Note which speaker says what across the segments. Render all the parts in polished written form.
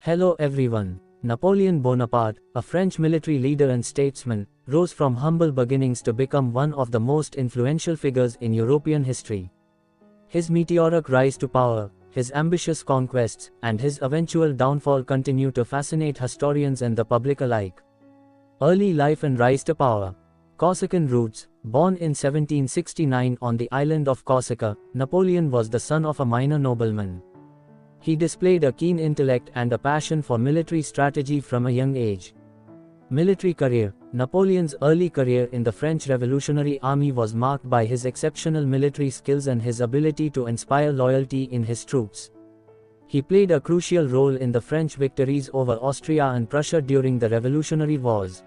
Speaker 1: Hello everyone. Napoleon Bonaparte, a French military leader and statesman, rose from humble beginnings to become one of the most influential figures in European history. His meteoric rise to power, his ambitious conquests, and his eventual downfall continue to fascinate historians and the public alike. Early life and rise to power. Corsican roots. Born in 1769 on the island of Corsica, Napoleon was the son of a minor nobleman. He displayed a keen intellect and a passion for military strategy from a young age. Military career. Napoleon's early career in the French Revolutionary Army was marked by his exceptional military skills and his ability to inspire loyalty in his troops. He played a crucial role in the French victories over Austria and Prussia during the Revolutionary Wars.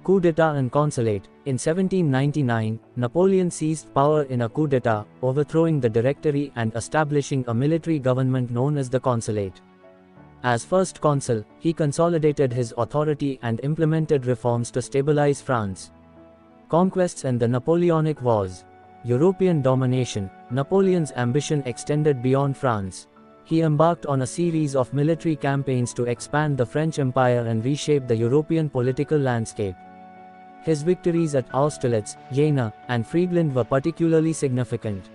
Speaker 1: Coup d'état and consulate. In 1799, Napoleon seized power in a coup d'état, overthrowing the Directory and establishing a military government known as the Consulate. As first consul, he consolidated his authority and implemented reforms to stabilize France. Conquests and the Napoleonic Wars. European domination. Napoleon's ambition extended beyond France. He embarked on a series of military campaigns to expand the French Empire and reshape the European political landscape. His victories at Austerlitz, Jena, and Friedland were particularly significant.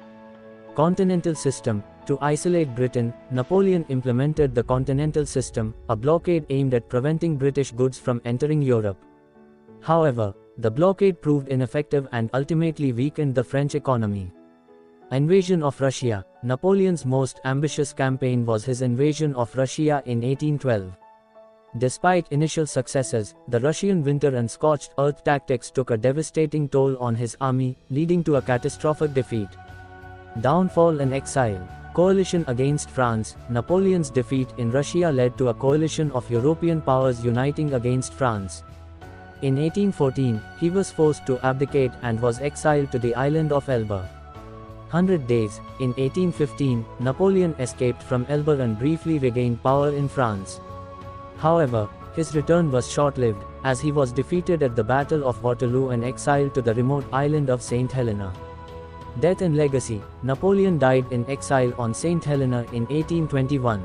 Speaker 1: Continental system. To isolate Britain, Napoleon implemented the Continental System, a blockade aimed at preventing British goods from entering Europe. However, the blockade proved ineffective and ultimately weakened the French economy. Invasion of Russia. Napoleon's most ambitious campaign was his invasion of Russia in 1812. Despite initial successes, the Russian winter and scorched earth tactics took a devastating toll on his army, leading to a catastrophic defeat. Downfall and exile. Coalition against France. Napoleon's defeat in Russia led to a coalition of European powers uniting against France. In 1814, he was forced to abdicate and was exiled to the island of Elba. 100 Days. In 1815, Napoleon escaped from Elba and briefly regained power in France. However, his return was short-lived, as he was defeated at the Battle of Waterloo and exiled to the remote island of St. Helena. Death and legacy. Napoleon died in exile on St. Helena in 1821.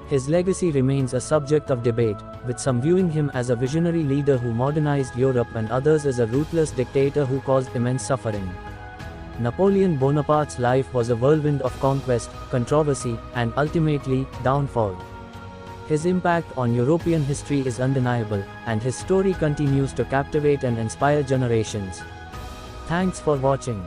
Speaker 1: His legacy remains a subject of debate, with some viewing him as a visionary leader who modernized Europe and others as a ruthless dictator who caused immense suffering. Napoleon Bonaparte's life was a whirlwind of conquest, controversy, and ultimately, downfall. His impact on European history is undeniable, and his story continues to captivate and inspire generations. Thanks for watching.